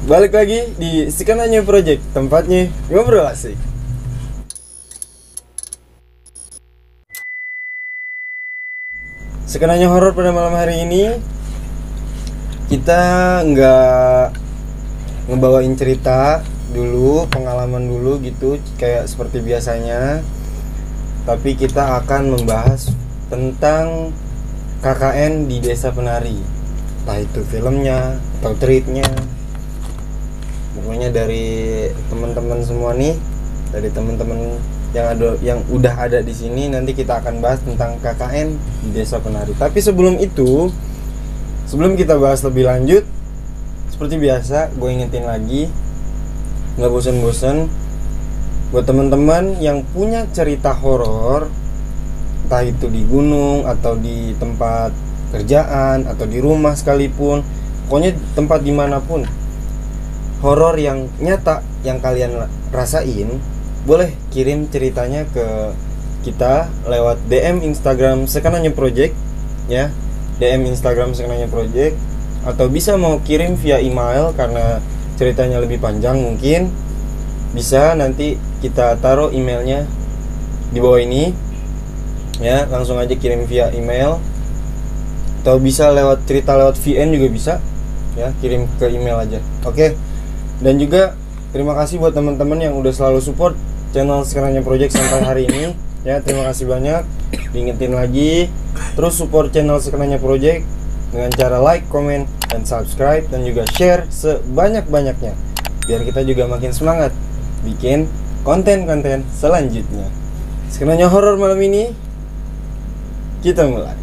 balik lagi di Sekenanya Project, tempatnya ngobrol asik. Sekenanya horor pada malam hari ini kita nggak ngebawain cerita dulu, pengalaman dulu gitu kayak seperti biasanya, tapi kita akan membahas tentang KKN di Desa Penari, entah itu filmnya atau treatnya. Pokoknya dari teman-teman semua nih, dari teman-teman yang udah ada di sini, nanti kita akan bahas tentang KKN di Desa Penari. Tapi sebelum itu, sebelum kita bahas lebih lanjut, seperti biasa gue ingetin lagi, nggak bosan-bosan buat teman-teman yang punya cerita horor, entah itu di gunung atau di tempat kerjaan atau di rumah sekalipun, pokoknya tempat dimanapun, horor yang nyata yang kalian rasain, boleh kirim ceritanya ke kita lewat DM Instagram Sekenanya Project ya, DM Instagram Sekenanya Project, atau bisa mau kirim via email karena ceritanya lebih panjang mungkin, bisa nanti kita taruh emailnya di bawah ini ya, langsung aja kirim via email, atau bisa lewat cerita lewat VN juga bisa ya, kirim ke email aja. Oke. Dan juga terima kasih buat teman-teman yang udah selalu support channel Sekenanya Project sampai hari ini ya, terima kasih banyak. Diingetin lagi, terus support channel Sekenanya Project dengan cara like, comment, dan subscribe, dan juga share sebanyak-banyaknya biar kita juga makin semangat bikin konten-konten selanjutnya. Sekenanya horor malam ini kita mulai.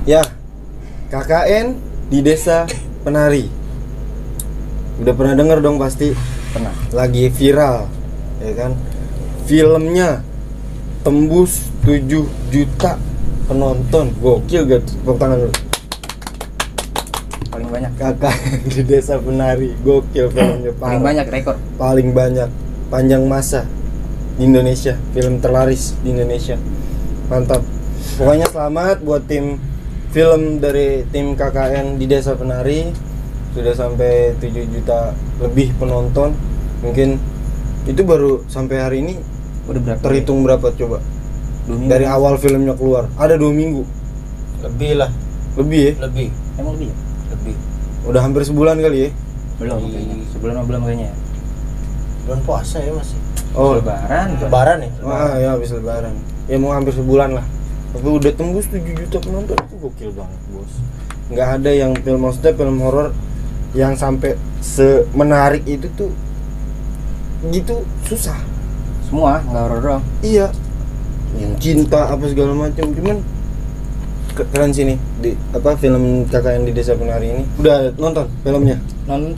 Ya, KKN di Desa Penari. Udah pernah denger dong pasti? Pernah. Lagi viral, ya kan? Filmnya tembus 7 juta penonton. Gokil gak? Tepuk tangan dulu. Paling banyak. KKN di Desa Penari. Gokil filmnya, Paling banyak rekor. Paling banyak panjang masa di Indonesia, film terlaris di Indonesia. Mantap. Pokoknya selamat buat tim film dari tim KKN di Desa Penari, sudah sampai 7 juta lebih penonton. Mungkin itu baru sampai hari ini. Udah berapa? Terhitung berapa coba? 2 minggu. Dari awal filmnya keluar ada 2 minggu. Lebih lah. Lebih ya? Lebih. Emang lebih ya? Lebih. Udah hampir sebulan kali ya? Belum Di- kayaknya. Sebelum belum kayaknya. Bulan puasa ya masih. Oh, Lebaran. Lebaran ya. ya habis lebaran. Ya mau hampir sebulan lah. Tapi udah tembus 7 juta penonton, itu gokil banget, Bos. Nggak ada yang film, maksudnya film horor yang sampai semenarik itu tuh gitu, susah. Semua nggak horor doang. Iya, yang cinta apa segala macam, cuman keren sini di apa film KKN di Desa Penari ini. Udah nonton filmnya?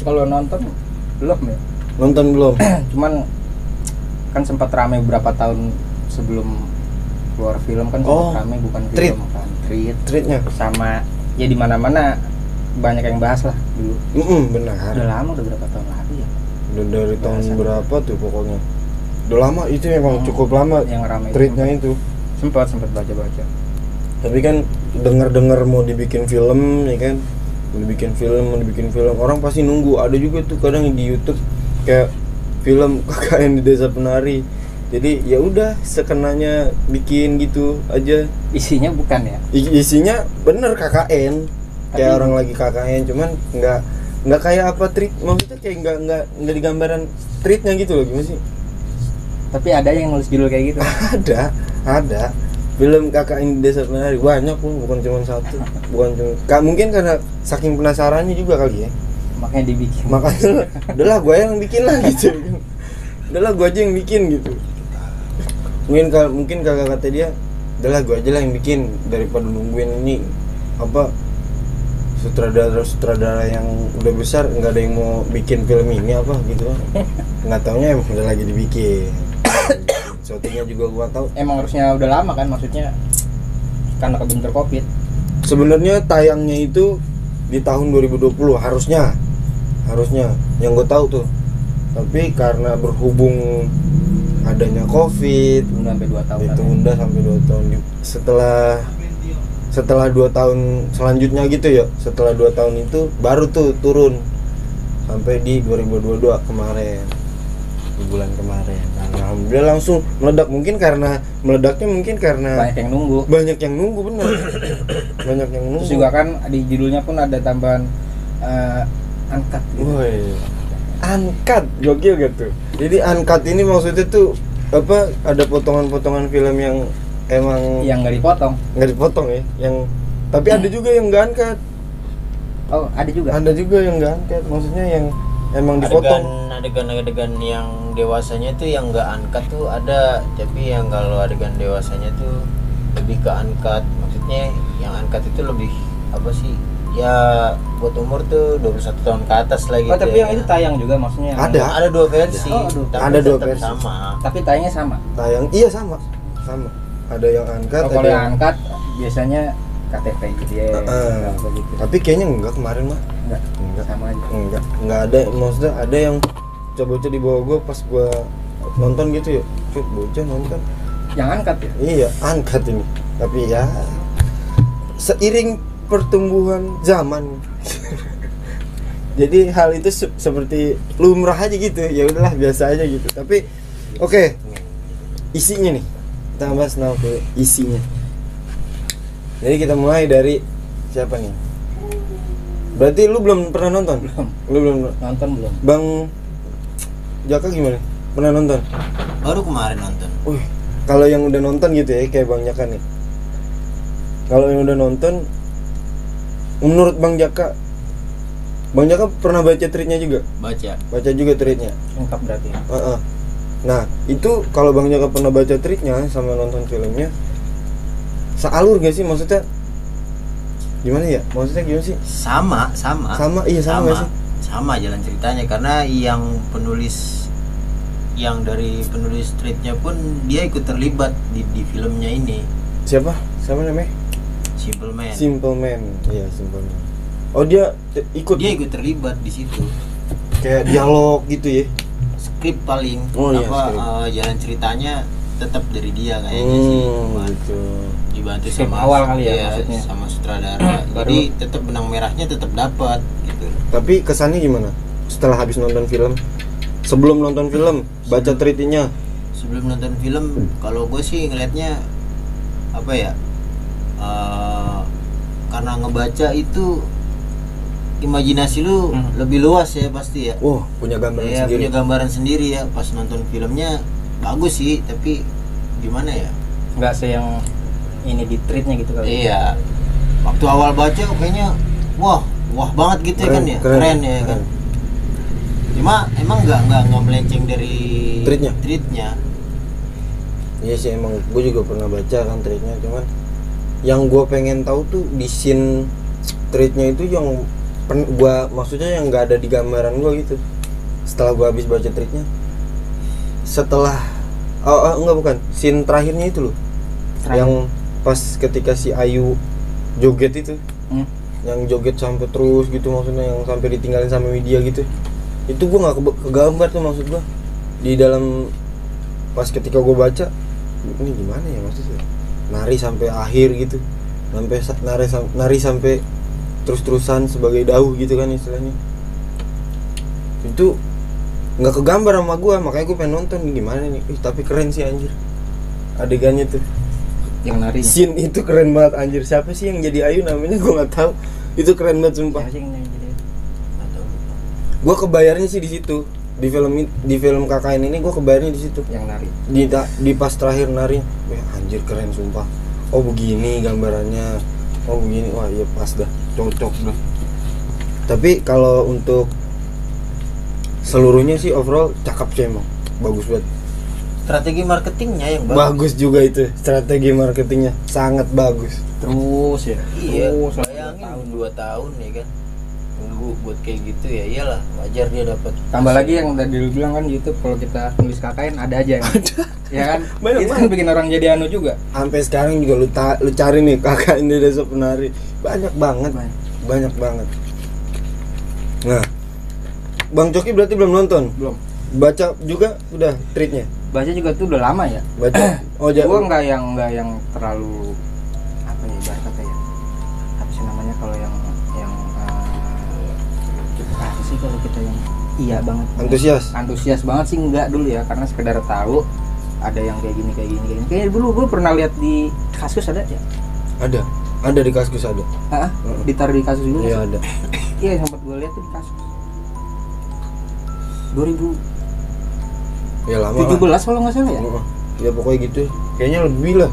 Kalau nonton belum ya. Nonton belum? Cuman kan sempat rame beberapa tahun sebelum keluar film kan, Oh, sempat rame, bukan Treat. film kan. Treatnya? Sama ya di mana-mana banyak yang bahas lah dulu. Benar. Udah lama, udah berapa tahun lalu ya. Udah dari tahun Bahasan. berapa tuh pokoknya? Udah lama itu, emang cukup lama. Yang rame Treatnya itu. sempat baca-baca. Tapi kan dengar mau dibikin film, ya kan? Mau dibikin film, orang pasti nunggu. Ada juga tuh kadang di YouTube kayak film KKN di Desa Penari. Jadi ya udah sekenanya bikin gitu aja. Isinya bukan ya. Isinya bener KKN. Kayak Tapi- orang lagi KKN, cuman nggak kayak apa treat, maksudnya kayak nggak di gambaran treatnya gitu loh, gimana sih? Tapi ada yang nulis judul kayak gitu. ada film KKN di Desa Penari banyak pun, bukan cuma satu, mungkin karena saking penasarannya juga kali ya, Makanya dibikin. makanya udahlah gue yang bikin lah gitu, udahlah gue aja yang bikin gitu. Mungkin kakak kata dia, udahlah gue aja lah yang bikin daripada nungguin ini apa sutradara yang udah besar, nggak ada yang mau bikin film ini apa gitu. Nggak taunya emang udah lagi dibikin. Syutingnya juga gua tahu. Emang harusnya udah lama kan, maksudnya karena kebentur Covid. Sebenarnya tayangnya itu di tahun 2020 harusnya. Yang gue tahu tuh Tapi karena berhubung adanya COVID Udah sampai 2 tahun. ditunda sampai 2 tahun. Setelah 2 tahun selanjutnya gitu ya. Setelah 2 tahun itu baru tuh turun sampai di 2022 kemarin. Di bulan kemarin. Nah, alhamdulillah langsung meledak, meledaknya mungkin karena Banyak yang nunggu. bener. Banyak yang nunggu. Terus juga kan di judulnya pun ada tambahan uncut gitu. Woi, uncut, gokil gitu. Jadi uncut ini maksudnya tuh apa? Ada potongan-potongan film yang emang Yang nggak dipotong. nggak dipotong ya, yang tapi ada juga yang nggak uncut. Oh, ada juga. Ada juga yang nggak uncut, maksudnya yang emang dipotong. Adegan yang dewasanya tuh yang nggak uncut tuh ada, tapi yang kalau adegan dewasanya tuh lebih ke uncut. Maksudnya yang uncut itu lebih apa sih? Ya buat umur tuh 21 tahun ke atas lagi. Oh, tapi yang itu tayang juga maksudnya. Ada. 2 versi. Oh, aduh. Tapi Ada 2 tetap versi. sama. Tapi tayangnya sama. Tayang, iya sama. Ada yang uncut, Oh, kalau ada yang uncut biasanya KTP gitu ya. Heeh. Begitu. Tapi kayaknya enggak kemarin mah. Enggak. Enggak. Sama aja. Enggak ada, maksudnya ada yang bocah di bawah gua pas gua nonton gitu ya. Cuk, bocah nonton. Yang uncut ya? Iya, angkat ini. Tapi ya seiring pertumbuhan zaman. Jadi hal itu seperti lumrah aja gitu. Ya udahlah, biasa aja gitu. Tapi oke. Isinya nih. Kita bahas ke isinya. Jadi kita mulai dari siapa nih? Berarti lu belum pernah nonton? Belum. Lu belum. Nonton belum? Bang Jaka gimana? Pernah nonton? Baru kemarin nonton. Wih, kalau yang udah nonton gitu ya, kayak Bang Jaka nih. Kalau yang udah nonton, menurut Bang Jaka pernah baca tweetnya juga? Baca juga tweetnya. Lengkap berarti. Nah, itu kalau Bang Jaka pernah baca tweetnya sama nonton filmnya, sealur gak sih? Maksudnya gimana ya? Maksudnya gimana sih? Sama. Iya sama gak sih? Sama jalan ceritanya, karena yang dari penulis tweetnya pun dia ikut terlibat di filmnya ini. Siapa namanya? Simple Man. Iya, Simple Man. Oh, dia ikut terlibat di situ. kayak dialog gitu ya. Skrip paling Oh, iya, skrip. jalan ceritanya tetap dari dia kayaknya sih. Gitu. Dibantu Skrip sama awal kali ya, iya, maksudnya. sama sutradara. Jadi tetap benang merahnya tetap dapat gitu. Tapi kesannya gimana? Setelah habis nonton film, sebelum nonton film, baca tweetnya. Sebelum nonton film, kalau gue sih ngelihatnya apa ya? Karena ngebaca itu imajinasi lu lebih luas ya pasti ya. Wah, punya gambaran Iya, sendiri. punya gambaran sendiri ya. Pas nonton filmnya bagus sih, tapi gimana ya? Enggak yang ini di treatnya gitu kali. Iya. Waktu awal baca kayaknya wah banget gitu kan ya. Keren ya kan. Cuma emang nggak melenceng dari treatnya. Iya sih, emang gue juga pernah baca kan tweetnya, cuman yang gue pengen tahu tuh di scene tweetnya itu yang maksudnya yang nggak ada di gambaran gue gitu. Setelah gue habis baca tweetnya, bukan scene terakhirnya itu loh. Yang pas ketika si Ayu joget itu, yang joget sampai terus gitu, maksudnya yang sampai ditinggalin sama media gitu. Itu gue nggak kegambar tuh, maksud gue di dalam pas ketika gue baca, ini gimana ya maksudnya, nari sampai akhir gitu, nari sampai terus-terusan sebagai dauh gitu kan istilahnya. Itu nggak kegambar sama gue, makanya gue pengen nonton gimana nih. Tapi keren sih anjir adegannya tuh, Yang nari. scene itu keren banget anjir. Siapa sih yang jadi Ayu namanya gue nggak tahu. Itu keren banget sumpah. Gue kebayarnya sih di situ, di film KKN ini gue kebayarnya di situ. Yang nari. Di pas terakhir nari, anjir keren sumpah. Oh begini gambarannya, oh begini, wah iya pas dah, cocok dah. Tapi kalau untuk seluruhnya sih overall cakep sih emang, bagus banget. Strategi marketingnya yang Bagus juga itu, strategi marketingnya sangat bagus. Terus ya. Iya, Terus bayangin 2 tahun ya kan. Nunggu buat kayak gitu ya, iyalah wajar dia dapat. Tambah lagi yang udah dulu bilang kan YouTube, kalau kita tulis KKN ada aja yang ya kan. Banyak Itu kan banget. bikin orang jadi anu juga. Sampai sekarang juga lu cari nih kakak ini desa penari, banyak banget. Nah, Bang Coki berarti belum nonton? Belum. Baca juga udah treatnya. Baca juga tuh udah lama ya. Baca. Oh, Gue nggak yang terlalu apa ya, ibarat kata ya, apa sih namanya kalau yang apa sih kalau kita yang iya banget antusias banget sih enggak dulu ya, karena sekedar tahu ada yang kayak gini. Kayaknya dulu gue pernah lihat di Kaskus ada ya. Ada di Kaskus ada. Ditaruh di Kaskus juga. Iya ada. Iya sempat gue lihat tuh di Kaskus. 2017 Ya lama lah. kalau nggak salah ya. Ya pokoknya gitu. Kayaknya lebih lah.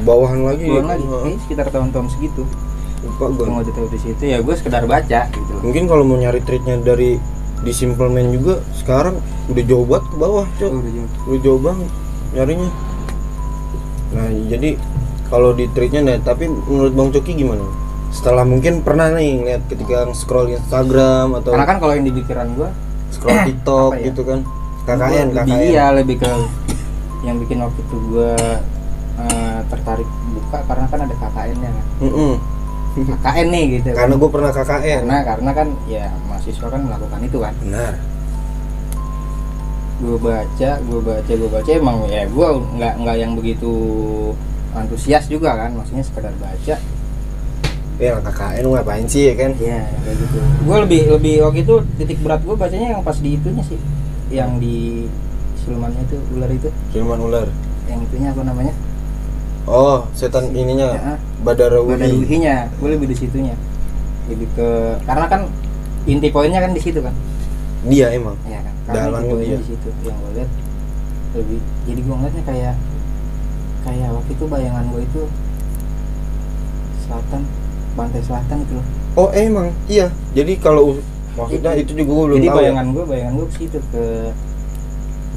Bawahan lagi. Kayaknya sekitar tahun-tahun segitu. Lupa gue. Gue tahu di situ ya, gue sekedar baca gitu. Mungkin kalau mau nyari treatnya dari di Simple Man juga sekarang udah jauh banget ke bawah, Cok. Udah jauh banget nyarinya. Nah, jadi kalau di treatnya nah, tapi menurut Bang Coki gimana? Setelah mungkin pernah nih lihat ketika scroll Instagram atau karena kan kalau yang di pikiran gue scroll TikTok ya? gitu kan. KKN. Iya, lebih ke yang bikin waktu itu gue tertarik buka karena kan ada KKN-nya kan. KKN nih gitu. Karena gue pernah KKN. Karena kan ya mahasiswa kan melakukan itu kan. Benar. Gue baca emang ya gue nggak yang begitu antusias juga kan, maksudnya sekedar baca. Ya KKN lu ngapain sih ya kan? Iya kayak gitu. Gue lebih waktu itu titik berat gue bacanya yang pas di itunya sih, yang di silumannya itu ular itu. Siluman ular. Yang itunya apa namanya? Oh, setan ininya. Ya, Badarawuhinya. Gue lebih di situnya. Lebih ke karena kan inti poinnya kan di situ kan. Dia emang. Iya kan. Karena inti poinnya di situ yang gue lihat lebih. Jadi gue ngeliatnya kayak waktu itu bayangan gue itu pantai selatan itu loh. Oh emang iya. Jadi kalau maksudnya itu juga gue belum jadi tahu. Jadi bayangan gue ke situ ke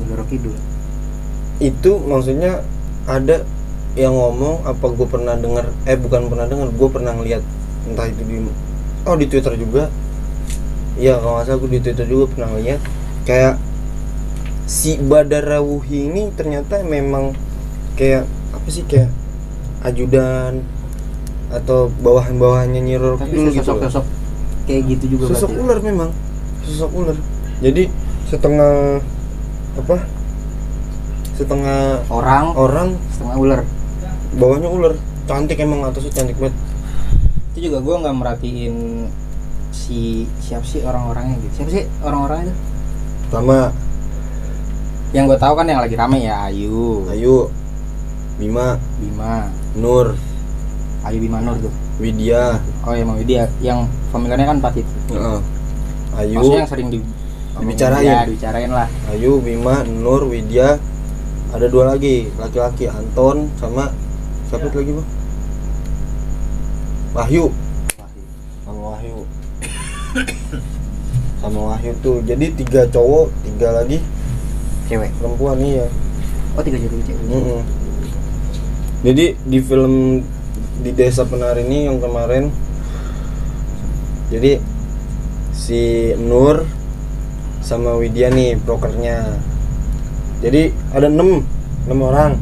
Gunung Kidul. Itu maksudnya ada yang ngomong apa gue pernah dengar? Bukan pernah dengar, gue pernah ngeliat entah itu di Twitter juga. Iya kalau nggak salah gue di Twitter juga pernah ngeliat kayak si Badarawuhi ini ternyata memang kayak apa sih, kayak ajudan atau bawahan-bawahannya Nyi Roro Kidul gitu. Sosok kayak gitu juga. Sosok ular memang. Sosok ular. Jadi setengah orang, setengah ular. bawahnya ular. Cantik emang, atasnya cantik banget. Itu juga gue nggak merhatiin siapa sih orang-orangnya gitu. Siapa sih orang-orangnya itu? Sama yang gue tahu kan yang lagi rame ya Ayu, Bima, Nur, Ayu Bima Nur tuh. Widya. Oh ya mau Widya, yang familiarnya kan 4 itu. Ayu. Maksudnya yang sering dibicarain lah. Ayu, Bima, Nur, Widya. Ada 2 lagi, laki-laki, Anton sama siapa lagi, Bang? Wahyu. Sama Wahyu tuh. Jadi 3 cowok, 3 lagi cewek. Perempuan iya. Oh 3 cewek. Jadi di film di Desa Penari ini yang kemarin, jadi si Nur sama Widya nih brokernya. Jadi ada 6 orang,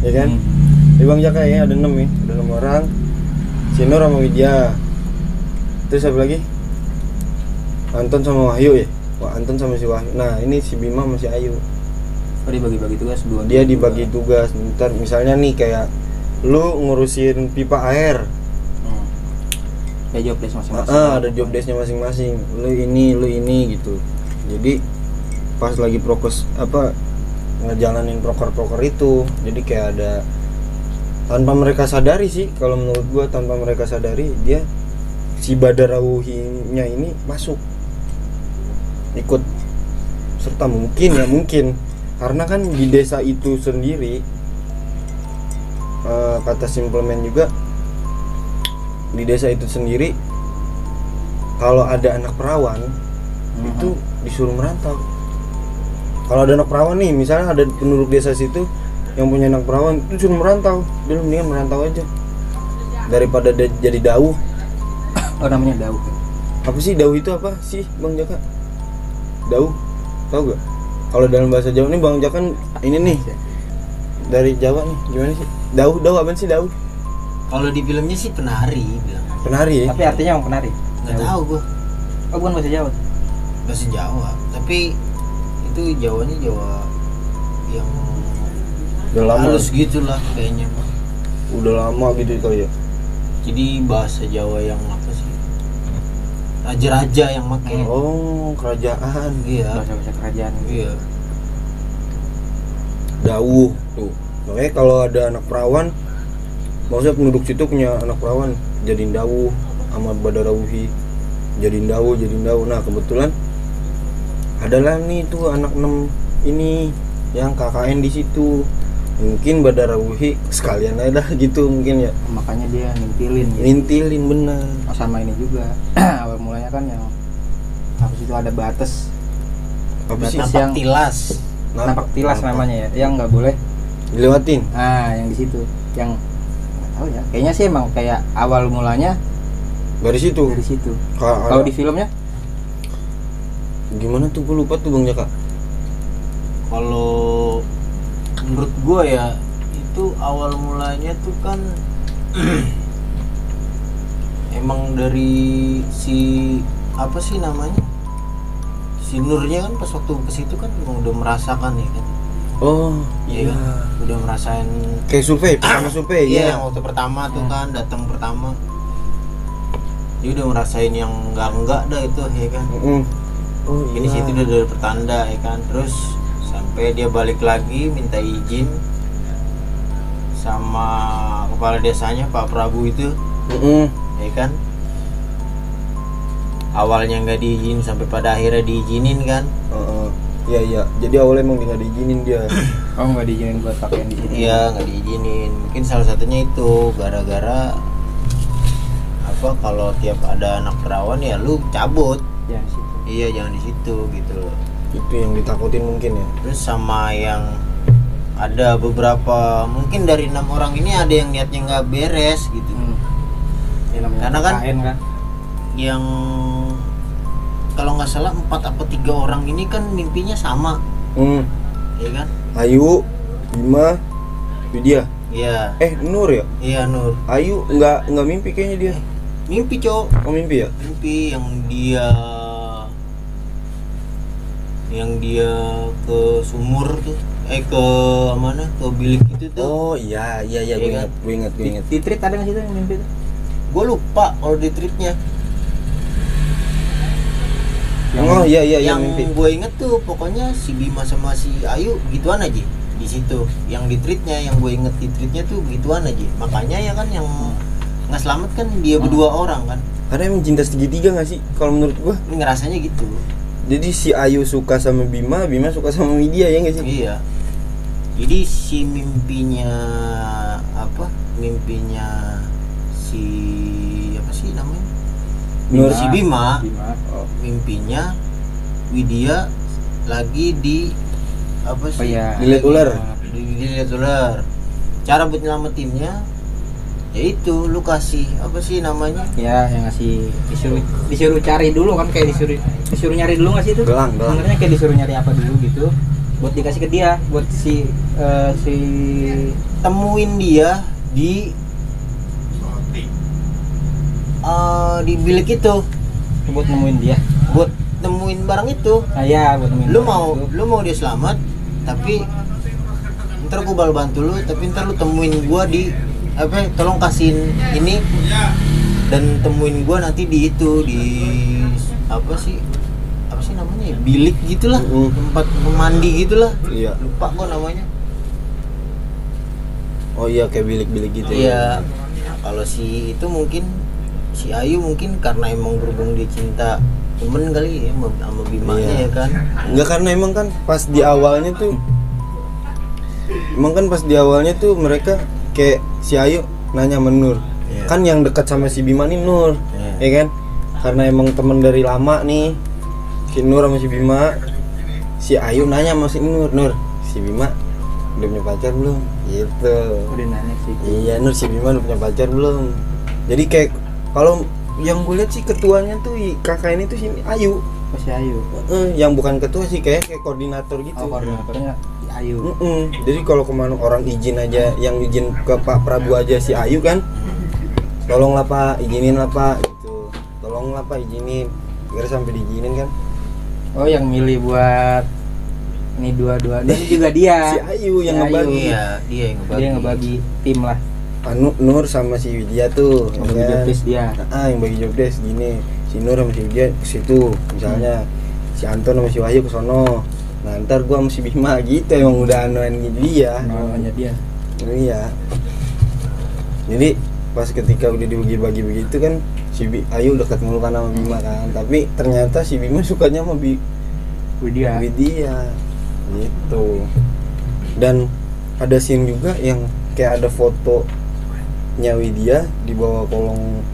ya kan? Di Bang Jaka ya ada 6 nih, ada 6 orang. Si Nur sama Widya. Terus siapa lagi? Anton sama Wahyu ya. Anton sama si Wahyu. Nah ini si Bima sama si Ayu. Oh dibagi-bagi tugas dua. Dia dibagi tugas. Ntar misalnya nih kayak lu ngurusin pipa air. Ada job desk masing-masing. Ada job desknya masing-masing. Lu ini gitu. Jadi pas lagi prokes ngejalanin proker itu, jadi kayak ada tanpa mereka sadari sih, kalau menurut gua tanpa mereka sadari dia si Badarawuhinya ini masuk ikut serta mungkin karena kan di desa itu sendiri kata Simple Man juga, di desa itu sendiri kalau ada anak perawan itu disuruh merantau. Kalau ada anak perawan nih, misalnya ada penduduk desa situ yang punya anak perawan, itu suruh merantau. Dia mendingan merantau aja daripada jadi dauh. Oh namanya dauh. Apa sih dauh itu apa sih Bang Jaka? Dauh, tahu gak? Kalau dalam bahasa Jawa nih Bang Jaka ini nih dari Jawa nih, gimana sih? Dauh apa sih dauh? Kalau di filmnya sih penari bilang. Penari ya? Tapi artinya yang penari? Nggak tahu gua. Oh bukan bahasa Jawa? Bahasa Jawa. Tapi itu Jawanya Jawa yang Udah lama. halus gitulah kayaknya. Udah lama gitu kali ya. Jadi bahasa Jawa yang apa sih? Raja-raja yang make. Oh, kerajaan. Iya. Bahasa kerajaan gitu. Iya. Dawuh tuh. Makanya kalau ada anak perawan, maksudnya penduduk situ punya anak perawan, jadiin dawuh sama Badarawuhi. Jadiin dawuh. Nah, kebetulan adalah nih tuh anak 6 ini yang KKN di situ. Mungkin Badarawuhi sekalian aja dah gitu mungkin ya. Makanya dia ngintilin gitu. Ngintilin bener. Oh, sama ini juga. Awal mulanya kan yang habis itu ada batas Apa sih? Batas Napak yang- tilas. napak tilas namanya ya, yang nggak boleh. Dilewatin. Yang di situ, yang nggak tahu ya. Kayaknya sih emang kayak awal mulanya Dari situ. dari situ. Ka- Kalau di filmnya, gimana tuh gue lupa tuh Bang Jaka. Kalau menurut gua ya itu awal mulanya tuh kan emang dari si apa sih namanya, si Nurnya kan pas waktu ke situ kan emang udah merasakan ya kan. Oh Iya kan? Udah merasain. Kayak survei, pertama survei Iya, ya. yang waktu pertama tuh kan datang pertama. Dia udah ngerasain yang enggak dah itu ya kan. Oh Ini situ udah ada pertanda ya kan. Terus sampai dia balik lagi minta izin sama kepala desanya Pak Prabu itu ya kan. Awalnya nggak diizin sampai pada akhirnya diizinin kan. Iya. Jadi awalnya emang nggak diizinin dia. oh nggak diizinin buat pakaian di sini. Iya nggak diizinin. Mungkin salah satunya itu gara-gara apa, kalau tiap ada anak perawan ya lu cabut. Ya di situ. Iya jangan di situ gitu loh. Itu yang ditakutin mungkin ya. Terus sama yang ada beberapa mungkin dari 6 orang ini ada yang niatnya nggak beres gitu. Ya, namanya Karena kan- KKN kan. Yang kalau nggak salah 4 apa 3 orang ini kan mimpinya sama, ya kan? Ayu, Bima, Widya. Iya, Nur ya? iya Nur. Ayu nggak mimpi kayaknya dia. Mimpi cowok, Oh mimpi ya? mimpi yang dia ke sumur tuh, ke mana? Ke bilik itu tuh. Oh iya Iya kan? gue ingat. Di treat ada nggak sih tuh yang mimpi itu? Gue lupa kalau di tripnya. Oh iya yang yang mimpi. gue inget tuh pokoknya si Bima sama si Ayu gituan aja di situ. Yang di treatnya, yang gue inget di treatnya tuh gituan aja. Makanya ya kan yang nggak selamat kan dia berdua orang kan. Karena emang cinta segitiga nggak sih? Kalau menurut gua. Ini ngerasanya gitu. Jadi si Ayu suka sama Bima suka sama Widya ya nggak sih? Iya. Jadi si mimpinya apa? Mimpinya si apa sih namanya? Nur. Si Bima. Oh. Mimpinya Widya lagi di apa Oh sih? iya. Dilihat ular. Dilihat ular. Cara buat nyelamatinnya yaitu lu kasih apa sih namanya? Ya, yang ngasih disuruh cari dulu kan, kayak disuruh nyari dulu nggak sih itu? Gelang. Sebenarnya kayak disuruh nyari apa dulu gitu, buat dikasih ke dia, buat si Temuin dia di bilik itu buat nemuin dia. buat nemuin barang itu. Nah ya, buat nemuin. Lu orang mau itu. lu mau dia selamat, tapi ntar gua bakal bantu lu, tapi ntar lu temuin gua di apa, tolong kasihin ini dan temuin gua nanti di itu, di apa sih namanya ya? Bilik gitulah, tempat mandi gitulah. Iya. Lupa gua namanya. Oh iya kayak bilik-bilik gitu. Iya. Nah, kalau si itu mungkin si Ayu mungkin karena emang berhubung dia cinta temen kali ya sama Bimanya Iya. ya kan. Enggak, karena emang kan pas di awalnya tuh mereka kayak si Ayu nanya sama Nur. Iya. Kan yang dekat sama si Bima nih Nur. Iya. Ya kan? Karena emang temen dari lama nih. Si Nur sama si Bima. Si Ayu nanya sama si Nur, si Bima udah punya pacar belum? Gitu. Udah nanya sih. Iya, Nur, si Bima udah punya pacar belum? Jadi kayak kalau yang gue lihat sih ketuanya tuh kakak ini tuh si Ayu. Oh, si Ayu. Yang bukan ketua sih kayak koordinator gitu. Oh, koordinatornya si Ayu. Jadi kalau kemana orang izin aja, yang izin ke Pak Prabu aja si Ayu kan, tolonglah Pak, izinin lah Pak, gitu. Tolonglah Pak izinin, kira sampai diizinin kan? Oh, yang milih buat Ini dua-dua dan juga dia. Si Ayu yang Si Ayu. ngebagi. Iya, dia yang ngebagi. Dia ngebagi tim lah. Nur sama si Widya tuh Ngebagi ya kan? job desk dia. Yang bagi job desk gini, si Nur sama si Widya ke situ misalnya, si Anton sama si Wahyu ke sono. Nah ntar gua sama si Bima gitu emang udah anuan dia. Namanya dia. Iya. Jadi pas ketika udah dibagi-bagi begitu kan si Ayu dekat mulu kan sama Bima kan, tapi ternyata si Bima sukanya sama Widya. gitu. Dan ada scene juga yang kayak ada fotonya Widya di bawah kolong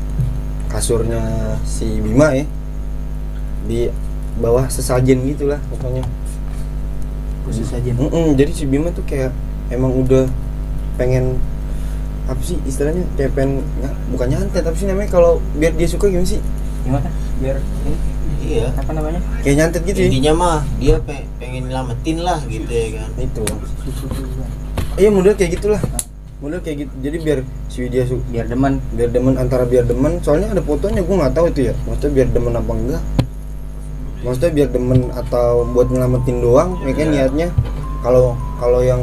kasurnya si Bima ya, di bawah sesajen gitulah pokoknya. Khusus aja. Jadi si Bima tuh kayak emang udah pengen apa sih istilahnya, kayak pengen bukan nyantet tapi sih namanya kalau biar dia suka gimana sih? Gimana? Biar ini Iya. apa namanya? Kayak nyantet gitu ya. Intinya mah dia pengen nyelamatin lah gitu ya kan. Itu. Iya model kayak gitulah. Model kayak gitu. Jadi biar si Widya Biar demen. antara biar demen, soalnya ada fotonya gue nggak tahu itu ya. Maksudnya biar demen apa enggak? Maksudnya biar demen atau buat nyelamatin doang, ya kan niatnya. Kalau yang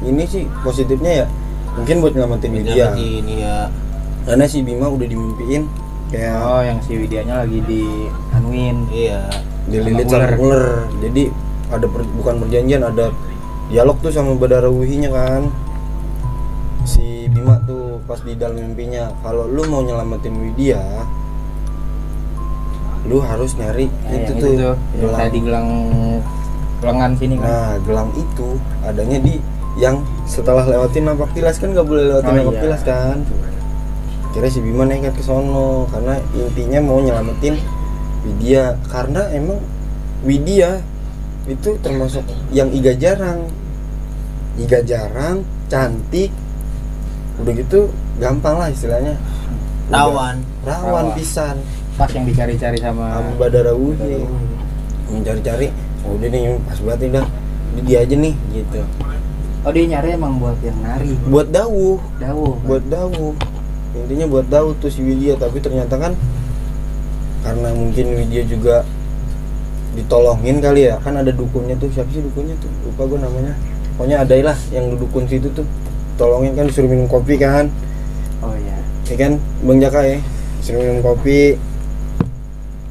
ini sih positifnya ya mungkin buat nyelamatin Widya. Nyelamatin ya. Karena si Bima udah dimimpiin kayak Oh, yang si Widyanya lagi di anuin. Iya. dililit sama sama ular. Jadi ada bukan perjanjian, ada dialog tuh sama Badara Wuhinya kan. Si Bima tuh pas di dalam mimpinya, kalau lu mau nyelamatin Widya, lu harus nyari itu yang tuh yang tadi gelangan sini kan. Nah, gelang itu adanya di yang setelah lewatin napak tilas kan, nggak boleh lewatin Oh, napak iya. tilas kan. Kira si Bima nekat ke sono karena intinya mau nyelamatin Widya, karena emang Widya itu termasuk yang iga jarang, cantik, udah gitu gampang lah istilahnya. Rawan. Rawan pisan. Pas yang dicari-cari sama Badara Wuhi mencari-cari, oh udah nih pas banget nih dah, ini dia aja nih gitu. Oh, dia nyari emang buat yang nari. Buat dawuh, Dawuh. intinya buat dawuh tuh si Widya, tapi ternyata kan karena mungkin Widya juga ditolongin kali ya, kan ada dukunnya tuh, siapa sih dukunnya tuh, lupa gue namanya, pokoknya ada lah yang dukun situ tuh, tolongin kan, disuruh minum kopi kan, Oh iya. ya kan Bang Jaka ya, disuruh minum kopi,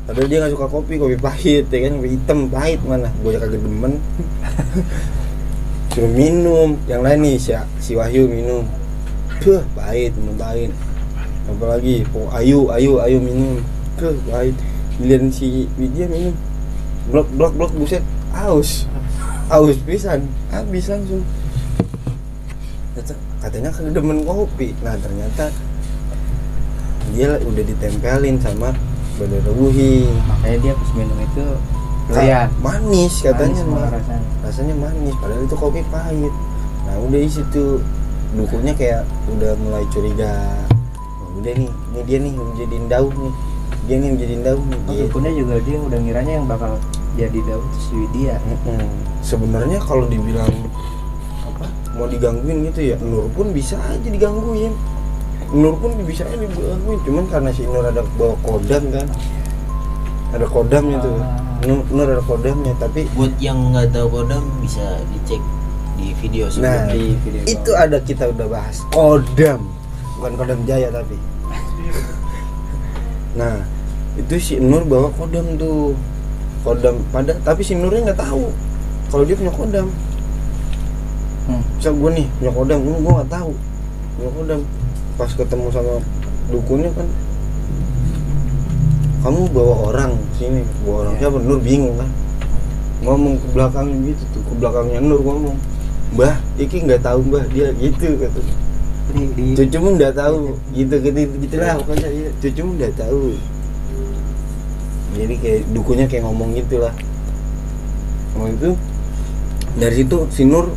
padahal dia nggak suka kopi pahit ya kan, kopi hitam pahit, mana gue kagak demen. Suruh minum, yang lain nih si Wahyu minum, tuh pahit, apalagi Ayu minum, tuh pahit, giliran si Widya minum, blok buset, aus pisan, habis langsung. Katanya kan demen kopi, nah ternyata dia udah ditempelin sama Badara Wuhi. Makanya dia pas minum itu doyan. Manis katanya, Manis malah rasanya manis, padahal itu kopi pahit. Nah udah di situ dukunnya kayak udah mulai curiga, oh, udah nih, ini dia nih menjadiin daun nih, gitu. Dukunnya juga dia udah ngiranya yang bakal jadi daun itu si Widya. Sebenarnya kalau dibilang apa mau digangguin gitu ya, Nur pun bisa aja digangguin, cuman karena si Nur ada bawa kodam kan, ada kodamnya tuh. Nur ada kodamnya, tapi Buat yang nggak tahu kodam bisa dicek di video nah sebelumnya. Di video itu ada, kita udah bahas kodam, bukan kodam jaya tapi. Nah itu si Nur bawa kodam tuh, tapi si Nurnya nggak tahu kalau dia punya kodam. Misal gue nih punya kodam, gue nggak tahu punya kodam. Pas ketemu sama dukunnya kan, kamu bawa orang sini, bawa orang siapa? Nur bingung kan, ngomong ke belakangnya gitu tuh, ke belakangnya Nur ngomong, Mbah, iki nggak tahu Mbah, dia gitu kata. Cucumu nggak tahu, gitulah pokoknya, iya, cucumu nggak tahu. Jadi kayak dukunya kayak ngomong gitulah. Ngomong itu, dari situ si Nur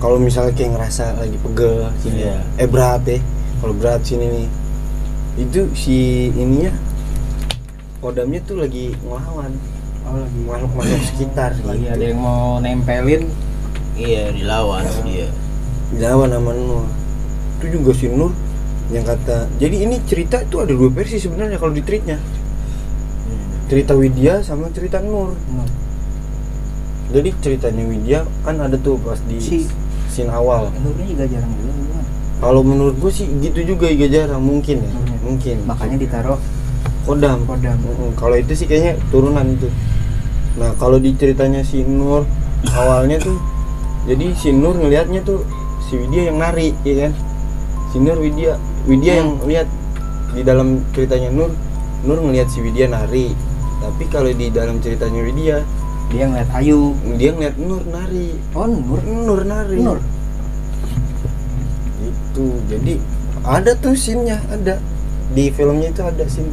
kalau misalnya kayak ngerasa lagi pegel sini, berat ya, kalau berat sini nih, itu si ininya kodamnya tuh lagi ngelawan, lagi makhluk sekitar, lagi gitu. ada yang mau nempelin. Iya, dilawan dia. Dilawan sama Nur. Itu juga si Nur yang kata, jadi ini cerita itu ada dua versi sebenarnya kalau di tweetnya, cerita Widya sama cerita Nur. Jadi ceritanya Widya kan ada tuh pas di scene awal. Nurnya juga jarang juga gimana? Kalau menurut gue sih gitu juga Iga jarang, mungkin ya. Mungkin. Makanya ditaruh Kodam. Kalau itu sih kayaknya turunan itu. Nah, kalau di ceritanya si Nur awalnya tuh jadi si Nur ngelihatnya tuh si Widya yang nari, ya kan? Si Nur Widya yang lihat di dalam ceritanya Nur ngelihat si Widya nari. Tapi kalau di dalam ceritanya Widya dia ngeliat Ayu, dia ngeliat Nur nari. Oh, Nur nari. Gitu. Jadi ada tuh scene-nya, ada di filmnya itu ada scene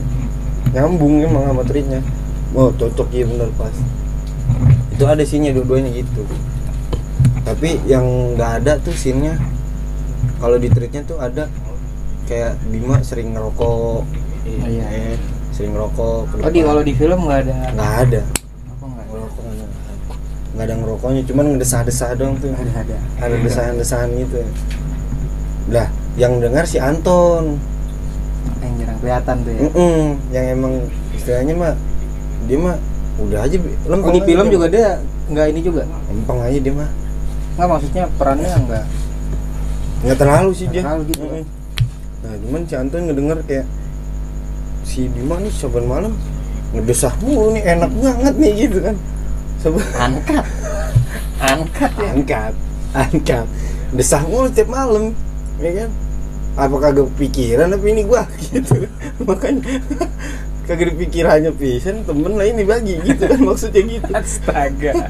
nyambung emang sama treatnya. Oh cocok ya, bener pas itu ada scene-nya dua-duanya gitu. Tapi yang nggak ada tuh scene-nya kalau di treatnya tuh ada kayak Bima sering ngerokok. Iya. Sering ngerokok. Kalau di film nggak ada. Nggak ada. Apa nggak? Ngerokok nggak ada ngerokoknya, cuman ngedesah-desah doang tuh. Ada desahan-desahan gitu. Lah, yang dengar si Anton. Yang jarang kelihatan tuh ya. Yang emang istilahnya mah dia mah udah aja lempeng. Di film juga dia nggak ini juga. Lempeng aja dia mah. Nggak, maksudnya perannya nggak terlalu sih dia. Terlalu gitu. Nah, cuman si Anton ngedenger kayak si Bima nih saban malam ngedesah mulu nih, enak banget nih gitu kan. Angkat. Desah mulu tiap malam, ya kan? Apa kagak pikiran tapi ini gua gitu. Makanya kagak pikirannya pisan, temen lah ini bagi gitu kan, maksudnya gitu. Astaga.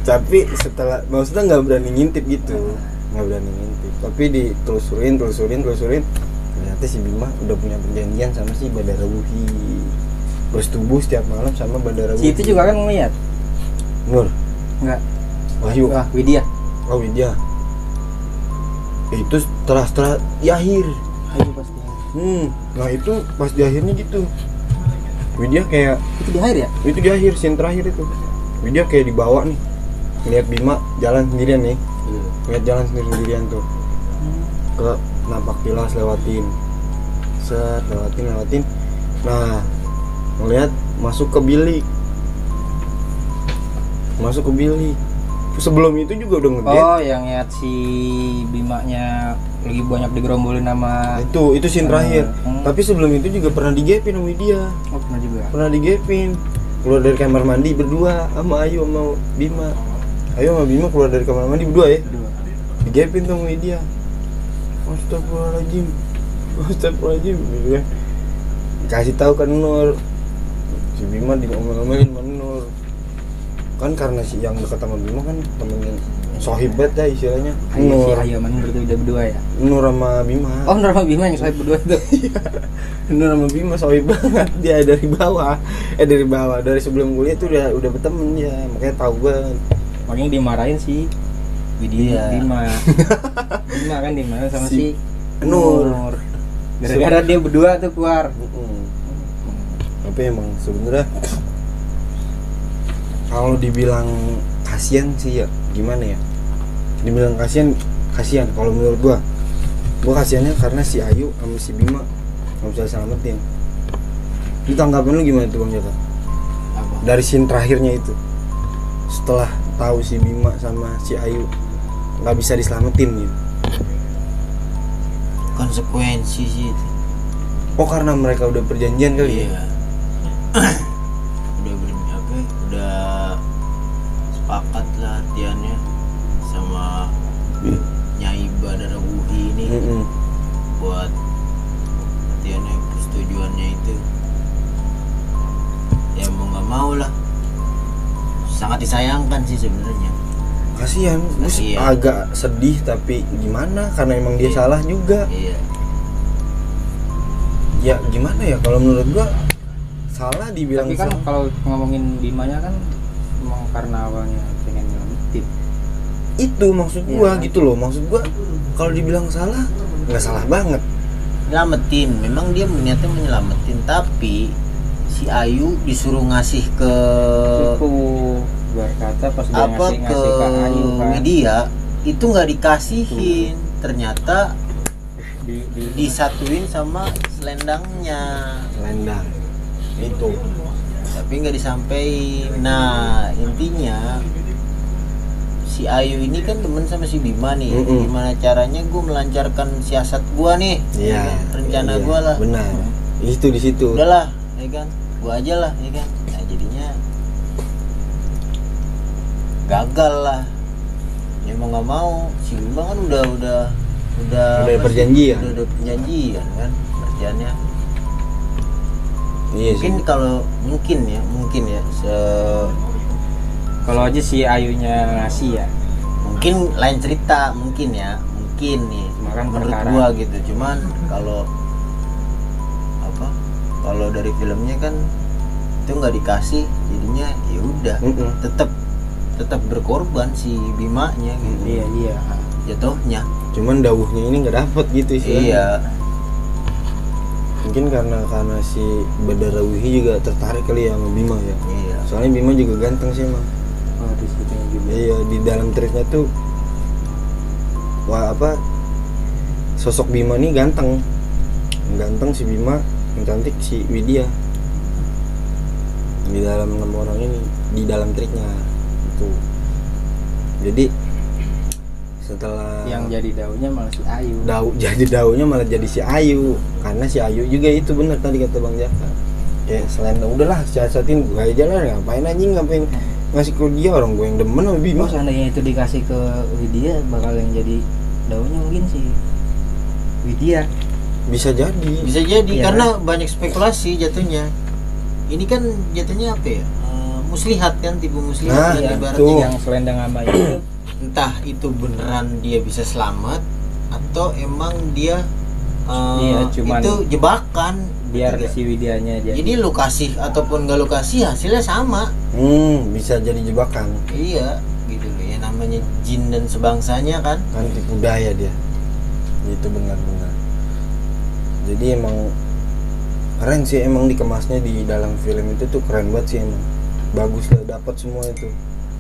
Tapi setelah maksudnya nggak berani ngintip gitu, nggak berani ngintip. Tapi ditelusurin, ternyata si Bima udah punya perjanjian sama si Badara Wuhi. Bersetubuh setiap malam sama Badara Wuhi. Si itu juga kan ngeliat. Nur? Enggak. Wahyu? Widya. Oh Widya. Itu setelah di akhir. Ayu pasti. Nah itu pas di akhirnya gitu. Widya kayak itu di akhir ya? Itu di akhir, scene terakhir itu. Widya kayak dibawa nih. Ngeliat Bima jalan sendirian nih. Ngeliat jalan sendirian tuh. Ke nampak tilas lewatin. Lewatin. Nah, ngeliat masuk ke bilik. Sebelum itu juga udah ngedate. Oh, yang lihat si Bimanya lagi banyak digerombolin sama itu scene terakhir. Tapi sebelum itu juga pernah digepin sama dia. Oh, pernah juga. Pernah digepin. Keluar dari kamar mandi berdua sama Ayu sama Bima. Ayu sama Bima keluar dari kamar mandi berdua ya. Digepin tuh sama dia. Astagfirullahaladzim gitu kan. Kasih tahu kan Nur. Si Bima diomel-omelin sama Nur. Kan karena si yang dekat sama Bima kan temennya sohib banget ya istilahnya. Nur. Ayo mana berdua ya? Nur sama Bima. Oh, Nur sama Bima yang sohib berdua itu. Nur sama Bima sohib banget. Dia dari bawah. Dari sebelum kuliah tuh udah berteman dia. Makanya tahu banget. Makanya dimarahin si Widya. Bima kan dimarahin sama si Nur. Gara-gara dia berdua tuh keluar. Tapi emang sebenarnya kalau dibilang kasihan sih ya gimana ya, dibilang kasihan kalau menurut gua kasihannya karena si Ayu sama si Bima nggak bisa selamatin. Itu tanggapan lu gimana tuh Bang Jaka? Dari scene terakhirnya itu, setelah tahu si Bima sama si Ayu nggak bisa diselamatin gitu. Konsekuensi sih itu. Oh karena mereka udah perjanjian kali ya? Udah sepakat lah artiannya sama Nyai Badara Wuhi ini buat artiannya persetujuannya itu ya mau nggak mau lah, sangat disayangkan sih sebenarnya. Kasihan. Agak sedih tapi gimana karena emang dia salah juga. Ya gimana ya kalau menurut gua salah dibilang. Tapi kan kalau ngomongin Bimanya kan emang karena awalnya pengen nyelamatin. Itu maksud gua gitu loh. Maksud gua kalau dibilang salah nggak salah banget. Nyelamatin, memang dia niatnya menyelamatin, tapi si Ayu disuruh ngasih ke berkata pas dia ngasih ke Ayu kan. Widya itu nggak dikasihin, ternyata disatuin sama selendang itu, tapi nggak disampaikan. Nah intinya si Ayu ini kan temen sama si Bima nih. Gimana caranya gue melancarkan siasat gue nih, Iya, ya kan? Rencana iya, gue lah. Benar. Itu di situ. Udahlah, ya kan, gue aja lah, ya kan. Nah jadinya gagal lah. Ya mau nggak mau, si Bima kan udah perjanjian. Udah perjanjian kan, kerjaannya. Iya Mungkin sih. kalau mungkin ya Kalau aja si Ayunya ngasih ya, mungkin lain cerita, mungkin nih Cuma kan menurut perkara. gua gitu. Cuman kalau dari filmnya kan itu nggak dikasih, jadinya ya udah tetap berkorban si Bimanya gitu. Iya. Jatuhnya. Cuman dawuhnya ini nggak dapet gitu sih. Iya. Mungkin karena si Badara Wuhi juga tertarik kali ya sama Bima ya. Iya. Soalnya Bima juga ganteng sih emang. Oh, di situ juga. Iya, di dalam treatnya tuh sosok Bima nih ganteng si Bima, yang cantik si Widya di dalam 6 orang ini, di dalam treatnya itu. Jadi setelah Yang jadi daunnya malah si Ayu. daunya malah jadi si Ayu, karena si Ayu juga itu benar tadi kata Bang Jaka, kayak selain udahlah siasatin gue aja lah, ngapain ngasih ke dia, orang gue yang demen sama Bima. Oh, seandainya itu dikasih ke Widya, bakal yang jadi daunnya mungkin si Widya. Bisa jadi Iya, karena banyak spekulasi jatuhnya. Ini kan jatuhnya apa ya? Muslihat kan, tipu muslihat Nah, kan iya, ibaratnya. tuh. Yang selendang sama itu Entah itu beneran dia bisa selamat atau emang dia Iya, cuman itu jebakan biar gitu. si Widyanya aja. Jadi lu kasih ataupun gak lu kasih hasilnya sama. Bisa jadi jebakan, Iya gitu loh ya, namanya jin dan sebangsanya kan. kan tipu daya dia. Itu benar-benar. Jadi emang keren sih, emang dikemasnya di dalam film itu tuh keren banget sih, emang bagus lah, dapat semua itu.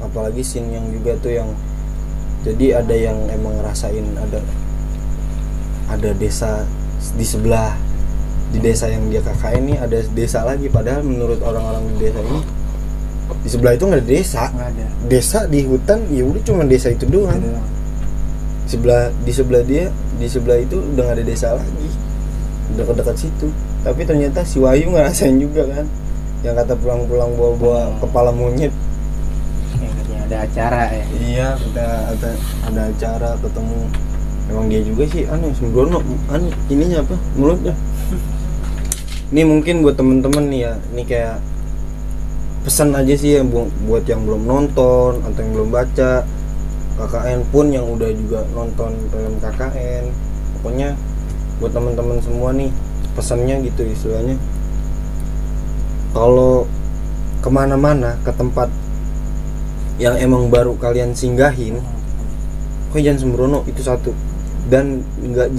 Apalagi scene yang juga tuh yang jadi ada yang emang ngerasain ada desa di sebelah, di desa yang dia KKN ini ada desa lagi, padahal menurut orang-orang di desa ini di sebelah itu nggak ada desa. Nggak ada. Desa di hutan ya udah cuma desa itu doang. di sebelah itu udah nggak ada desa lagi, udah dekat situ. Tapi ternyata si Wahyu ngerasain juga kan, yang kata pulang-pulang bawa kepala monyet. Katanya ada acara ya. Iya, ada acara ketemu. Emang dia juga sih aneh, sembrono ininya apa, mulutnya. Ini mungkin buat temen-temen nih ya, ini kayak pesan aja sih ya buat yang belum nonton atau yang belum baca KKN pun, yang udah juga nonton film KKN. Pokoknya buat teman-teman semua nih pesannya gitu istilahnya, kalau kemana-mana ke tempat yang emang baru kalian singgahin, kok jangan sembrono, itu satu. Dan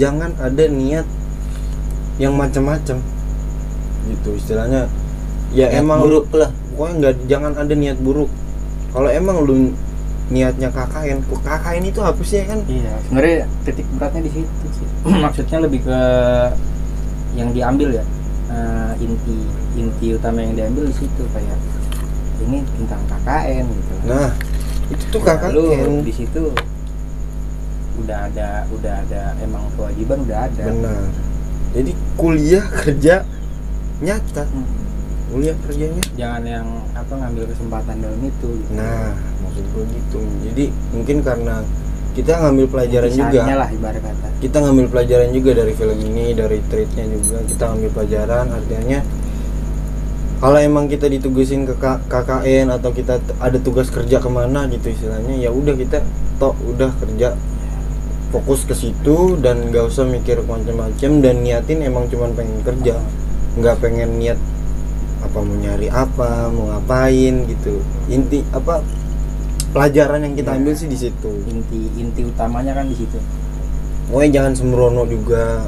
jangan ada niat yang macam-macam gitu istilahnya ya, Niat emang buruk lah. pokoknya jangan ada niat buruk. Kalau emang lu niatnya KKN itu apa sih kan? Iya, sebenarnya titik beratnya di situ sih. Maksudnya lebih ke yang diambil ya, inti utama yang diambil di situ, kayak ini tentang KKN gitu. Nah, itu tuh Ya, KKN lu di situ udah ada emang kewajiban udah ada. benar. Jadi kuliah kerja nyata, kuliah kerjanya. Jangan yang ngambil kesempatan dalam itu gitu. Nah, maksud gue gitu. Jadi mungkin karena kita ngambil pelajaran juga. Kisahnya lah ibarat kata. Kita ngambil pelajaran juga dari film ini, dari treatnya juga kita ngambil pelajaran. Artinya kalau emang kita ditugasin ke KKN atau kita ada tugas kerja kemana gitu istilahnya, ya udah kita udah kerja, fokus ke situ dan nggak usah mikir macam-macam, dan niatin emang cuman pengen kerja, nggak pengen niat apa mau nyari apa, mau ngapain gitu. Inti apa pelajaran yang kita ambil sih di situ. Inti utamanya kan di situ. Pokoknya jangan sembrono juga,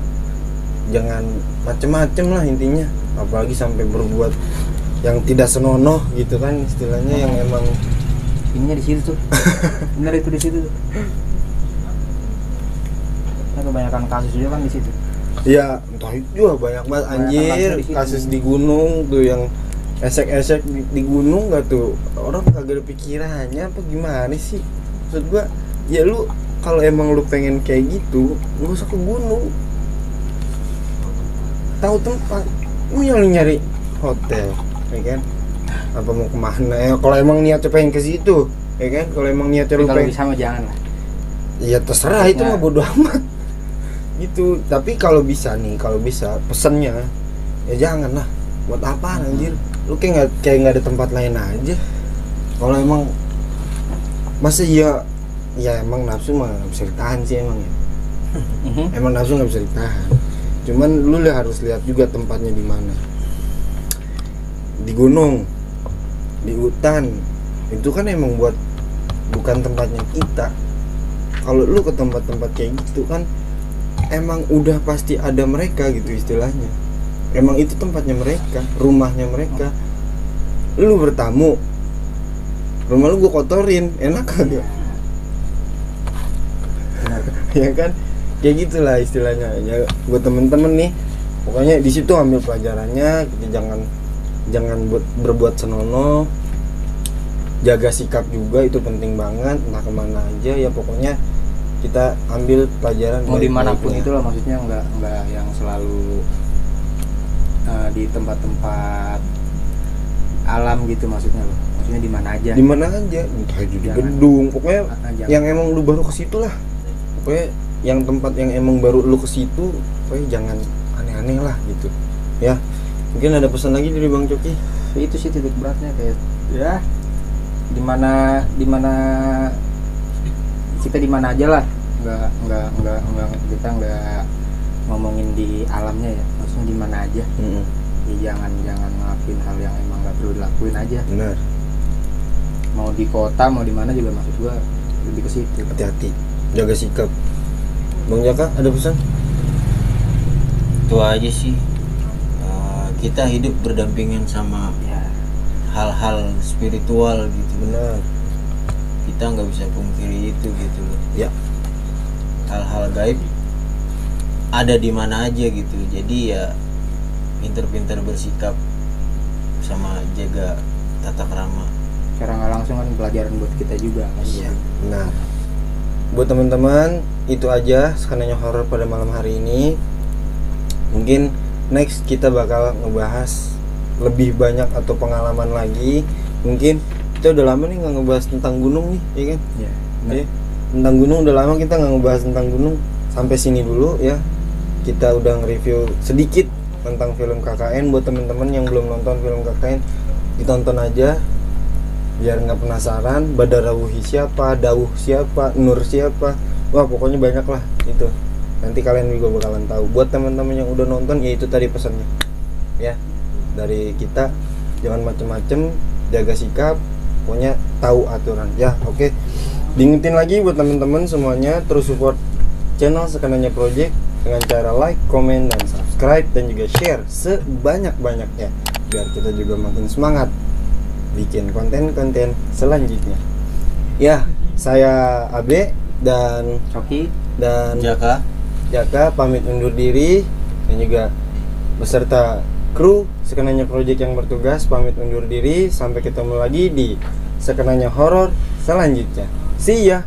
jangan macem-macem lah intinya, apalagi sampai berbuat yang tidak senonoh gitu kan istilahnya, yang emang Ininya di situ tuh. Bener itu di situ tuh. Nah, kebanyakan kasus juga kan di situ. ya entah itu juga banyak banget anjir, kasus di gunung tuh yang esek-esek di gunung gak tuh, orang kagak ada pikirannya apa gimana sih? Maksud gua ya lu kalau emang lu pengen kayak gitu nggak usah ke gunung, tahu tempat, lu nyari hotel ya kan, apa mau kemana ya kalau emang niatnya pengen ke situ ya kan, kalau emang niatnya lu Kalau pengen bisa mah jangan lah. ya terserah itu Nah. mah bodo amat gitu. Tapi kalau bisa nih, kalau bisa pesennya ya jangan lah, buat apaan anjir, lu kayak nggak ada tempat lain aja. Kalau emang masa ya emang nafsu mah nggak bisa ditahan sih emang ya, emang nafsu nggak bisa ditahan, cuman lu harus lihat juga tempatnya di mana, di gunung, di hutan, itu kan emang buat bukan tempatnya kita. Kalau lu ke tempat-tempat kayak gitu kan emang udah pasti ada mereka gitu istilahnya, emang itu tempatnya mereka, rumahnya mereka. Lu bertamu, rumah lu gua kotorin, enak kagak? Ya kan, kayak gitulah istilahnya ya. Buat temen-temen nih, pokoknya di situ ambil pelajarannya, kita jangan berbuat senonoh, jaga sikap juga itu penting banget, entah kemana aja ya pokoknya kita ambil pelajaran Mau dimanapun baik-baiknya. itulah, maksudnya nggak yang selalu di tempat-tempat alam gitu maksudnya loh. Maksudnya di mana aja. Di mana aja, entah itu di Jangan. gedung, pokoknya Jangan. yang emang lu baru ke situ lah, pokoknya yang tempat yang emang baru lu ke situ, pokoknya jangan aneh-aneh lah gitu ya. Mungkin ada pesan lagi dari Bang Coki? Itu sih titik beratnya, kayak ya dimana kita di mana aja lah, nggak kita nggak ngomongin di alamnya ya, maksudnya di mana aja. Ya jangan ngelakuin hal yang emang nggak perlu dilakuin aja. Benar, Mau di kota mau di mana juga, maksud gua lebih ke situ. hati-hati, jaga sikap. Bang Jaka ada pesan? Itu aja sih. Kita hidup berdampingan sama Ya, hal-hal spiritual gitu. Benar. Kita nggak bisa pungkiri itu gitu loh. Ya. Hal-hal gaib ada di mana aja gitu. Jadi ya pinter-pinter bersikap sama jaga tata krama. secara nggak langsung kan pelajaran buat kita juga kan. Iya. Nah, buat teman-teman itu aja skenanya horor pada malam hari ini. Mungkin next kita bakal ngebahas lebih banyak atau pengalaman lagi. Mungkin kita udah lama nih nggak ngebahas tentang gunung nih, ya kan? Iya. Ya, tentang gunung udah lama kita nggak ngebahas tentang gunung. Sampai sini dulu ya. Kita udah nge-review sedikit tentang film KKN. Buat teman-teman yang belum nonton film KKN, ditonton aja biar nggak penasaran. Badarawuhi siapa, Dawuh siapa, Nur siapa, wah pokoknya banyak lah itu. Nanti kalian juga bakalan tahu. Buat teman-teman yang udah nonton, ya itu tadi pesannya ya dari kita, jangan macem-macem, jaga sikap, pokoknya tahu aturan ya. Oke, diingetin lagi buat teman-teman semuanya, terus support channel Sekenanya Project dengan cara like, comment, dan subscribe, dan juga share sebanyak-banyaknya biar kita juga makin semangat bikin konten-konten selanjutnya ya. Saya Abe dan Coki. Jaka pamit undur diri, dan juga beserta kru Sekenanya Project yang bertugas pamit undur diri. Sampai ketemu lagi di Sekenanya Horor selanjutnya. See ya.